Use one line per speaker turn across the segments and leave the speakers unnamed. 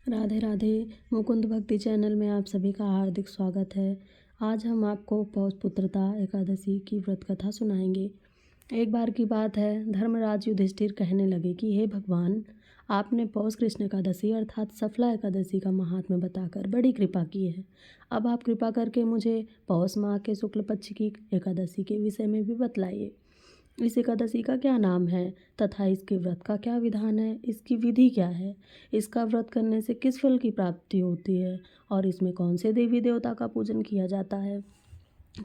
राधे राधे। मुकुंद भक्ति चैनल में आप सभी का हार्दिक स्वागत है। आज हम आपको पौष पुत्रदा एकादशी की व्रत कथा सुनाएंगे। एक बार की बात है, धर्मराज युधिष्ठिर कहने लगे कि हे भगवान, आपने पौष कृष्ण एकादशी अर्थात सफला एकादशी का महात्म्य बताकर बड़ी कृपा की है। अब आप कृपा करके मुझे पौष माह के शुक्ल पक्ष की एकादशी के विषय में भी बतलाइए। इस एकादशी का क्या नाम है तथा इसके व्रत का क्या विधान है, इसकी विधि क्या है, इसका व्रत करने से किस फल की प्राप्ति होती है और इसमें कौन से देवी देवता का पूजन किया जाता है।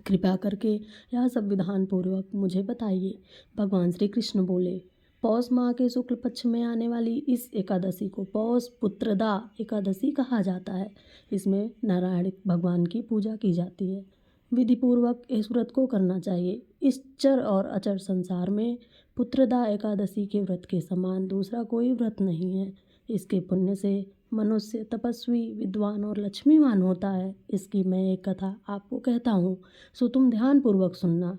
कृपा करके यह सब विधान पूर्वक मुझे बताइए। भगवान श्री कृष्ण बोले, पौष माह के शुक्ल पक्ष में आने वाली इस एकादशी को पौष पुत्रदा एकादशी कहा जाता है। इसमें नारायण भगवान की पूजा की जाती है। विधि पूर्वक इस व्रत को करना चाहिए। इस चर और अचर संसार में पुत्रदा एकादशी के व्रत के समान दूसरा कोई व्रत नहीं है। इसके पुण्य से मनुष्य तपस्वी, विद्वान और लक्ष्मीवान होता है। इसकी मैं एक कथा आपको कहता हूँ, सो तुम ध्यानपूर्वक सुनना।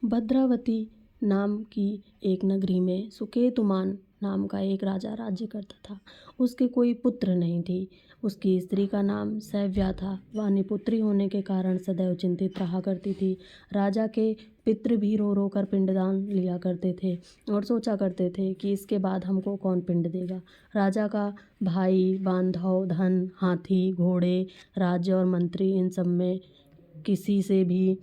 भद्रावती नाम की एक नगरी में सुकेतुमान नाम का एक राजा राज्य करता था। उसके कोई पुत्र नहीं थी। उसकी स्त्री का नाम सैव्या था। वह निपुत्री होने के कारण सदैव चिंतित रहा करती थी। राजा के पितृ भी रो रो कर पिंडदान लिया करते थे और सोचा करते थे कि इसके बाद हमको कौन पिंड देगा। राजा का भाई, बांधव, धन, हाथी, घोड़े, राज्य और मंत्री, इन सब में किसी से भी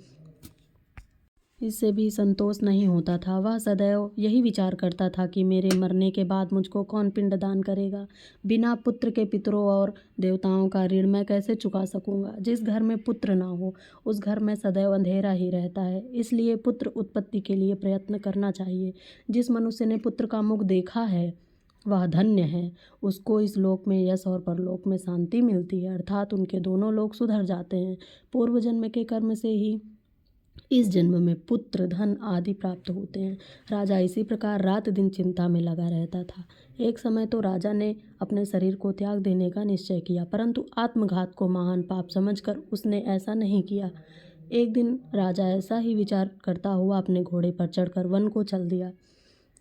इससे भी संतोष नहीं होता था। वह सदैव यही विचार करता था कि मेरे मरने के बाद मुझको कौन पिंडदान करेगा। बिना पुत्र के पितरों और देवताओं का ऋण मैं कैसे चुका सकूंगा। जिस घर में पुत्र ना हो उस घर में सदैव अंधेरा ही रहता है। इसलिए पुत्र उत्पत्ति के लिए प्रयत्न करना चाहिए। जिस मनुष्य ने पुत्र का मुख देखा है वह धन्य है। उसको इस लोक में यश और परलोक में शांति मिलती है, अर्थात उनके दोनों लोक सुधर जाते हैं। पूर्व जन्म के कर्म से ही इस जन्म में पुत्र, धन आदि प्राप्त होते हैं। राजा इसी प्रकार रात दिन चिंता में लगा रहता था। एक समय तो राजा ने अपने शरीर को त्याग देने का निश्चय किया, परंतु आत्मघात को महान पाप समझकर उसने ऐसा नहीं किया। एक दिन राजा ऐसा ही विचार करता हुआ अपने घोड़े पर चढ़कर वन को चल दिया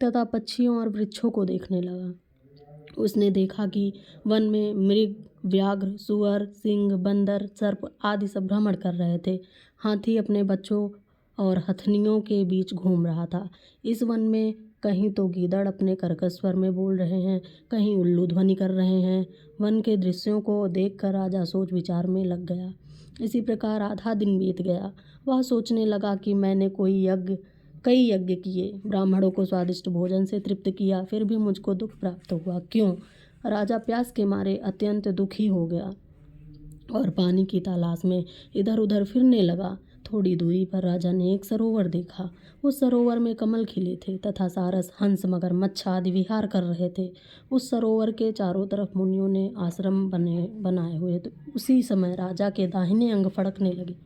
तथा पक्षियों और वृक्षों को देखने लगा। उसने देखा कि वन में मृग, व्याघ्र, सुअर, सिंह, बंदर, सर्प आदि सब भ्रमण कर रहे थे। हाथी अपने बच्चों और हथनियों के बीच घूम रहा था। इस वन में कहीं तो गीदड़ अपने कर्कश स्वर में बोल रहे हैं, कहीं उल्लू ध्वनि कर रहे हैं। वन के दृश्यों को देखकर राजा सोच विचार में लग गया। इसी प्रकार आधा दिन बीत गया। वह सोचने लगा कि मैंने कई यज्ञ किए, ब्राह्मणों को स्वादिष्ट भोजन से तृप्त किया, फिर भी मुझको दुख प्राप्त हुआ, क्यों? राजा प्यास के मारे अत्यंत दुखी हो गया और पानी की तलाश में इधर उधर फिरने लगा। थोड़ी दूरी पर राजा ने एक सरोवर देखा। उस सरोवर में कमल खिले थे तथा सारस, हंस, मगरमच्छ आदि विहार कर रहे थे। उस सरोवर के चारों तरफ मुनियों ने आश्रम बनाए हुए थे। उसी समय राजा के दाहिने अंग फड़कने लगे।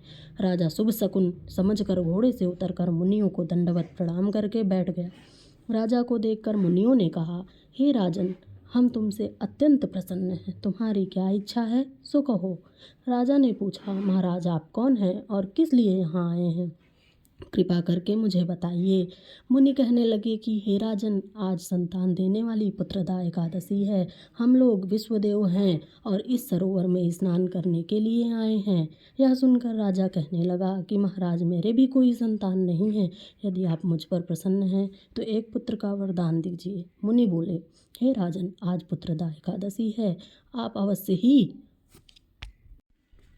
राजा शुभ शकुन समझकर घोड़े से उतरकर मुनियों को दंडवत प्रणाम करके बैठ गया। राजा को देखकर मुनियों ने कहा, हे राजन, हम तुमसे अत्यंत प्रसन्न हैं। तुम्हारी क्या इच्छा है सो कहो। राजा ने पूछा, महाराज आप कौन हैं और किस लिए यहाँ आए हैं? कृपा करके मुझे बताइए। मुनि कहने लगे कि हे राजन, आज संतान देने वाली पुत्रदा एकादशी है। हम लोग विश्वदेव हैं और इस सरोवर में स्नान करने के लिए आए हैं। यह सुनकर राजा कहने लगा कि महाराज, मेरे भी कोई संतान नहीं है। यदि आप मुझ पर प्रसन्न हैं तो एक पुत्र का वरदान दीजिए। मुनि बोले, हे राजन, आज पुत्रदा एकादशी है। आप अवश्य ही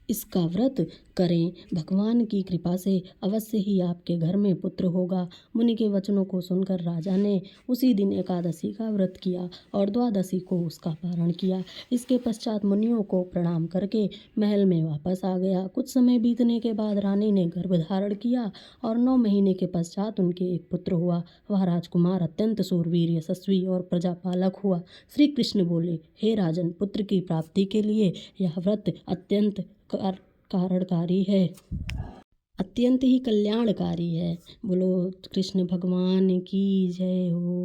इसका व्रत करें। भगवान की कृपा से अवश्य ही आपके घर में पुत्र होगा। मुनि के वचनों को सुनकर राजा ने उसी दिन एकादशी का व्रत किया और द्वादशी को उसका पारण किया। इसके पश्चात मुनियों को प्रणाम करके महल में वापस आ गया। कुछ समय बीतने के बाद रानी ने गर्भ धारण किया और 9 महीने के पश्चात उनके एक पुत्र हुआ। वह राजकुमार अत्यंत शूरवीर, यशस्वी और प्रजापालक हुआ। श्री कृष्ण बोले, हे राजन, पुत्र की प्राप्ति के लिए यह व्रत अत्यंत कारणकारी है, अत्यंत ही कल्याणकारी है। बोलो कृष्ण भगवान की जय हो।